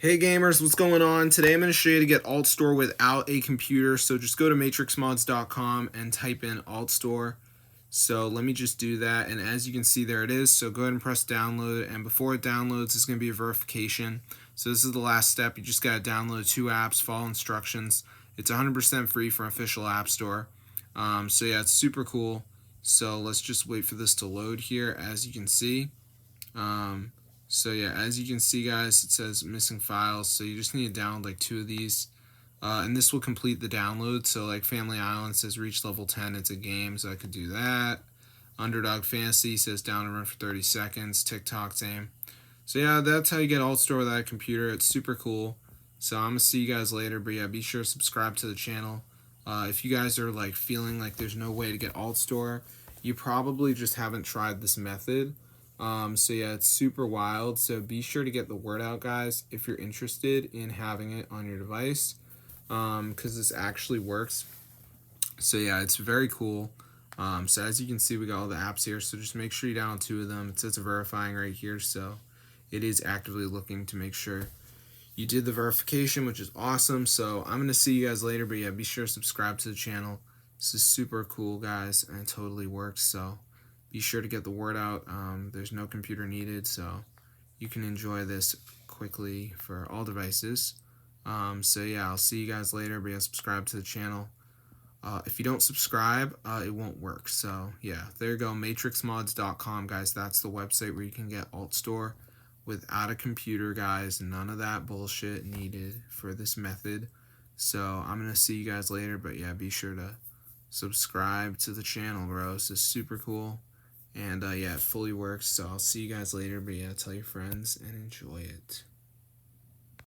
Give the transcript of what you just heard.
Hey gamers, what's going on? Today I'm going to show you to get Altstore without a computer. So just go to matrixmods.com and type in Altstore. So let me just do that, and as you can see, there it is. So go ahead and press download, and before it downloads, it's going to be a verification. So this is the last step. You just got to download 2 apps, follow instructions. It's 100% free from official App Store. So yeah, it's super cool. So let's just wait for this to load here, as you can see. So yeah, as you can see, guys, it says missing files. So you just need to download like 2 of these. And this will complete the download. So like Family Island says reach level 10, it's a game, so I could do that. Underdog Fantasy says down and run for 30 seconds. TikTok, same. So yeah, that's how you get Altstore without a computer. It's super cool. So I'm going to see you guys later. But yeah, be sure to subscribe to the channel. If you guys are like feeling like there's no way to get Altstore, you probably just haven't tried this method. So yeah, it's super wild. So be sure to get the word out, guys, if you're interested in having it on your device. Because this actually works. So yeah, it's very cool. So as you can see, we got all the apps here, so just make sure you download 2 of them. It says verifying right here, so it is actively looking to make sure you did the verification, which is awesome. So I'm gonna see you guys later, but yeah, be sure to subscribe to the channel. This is super cool, guys, and it totally works. So be sure to get the word out. There's no computer needed, so you can enjoy this quickly for all devices. So yeah, I'll see you guys later, but yeah, subscribe to the channel. If you don't subscribe, it won't work. So yeah, there you go, matrixmods.com, guys. That's the website where you can get Altstore without a computer, guys. None of that bullshit needed for this method. So I'm gonna see you guys later, but yeah, be sure to subscribe to the channel, bro. This is super cool. And yeah, it fully works. So I'll see you guys later, but yeah, tell your friends and enjoy it.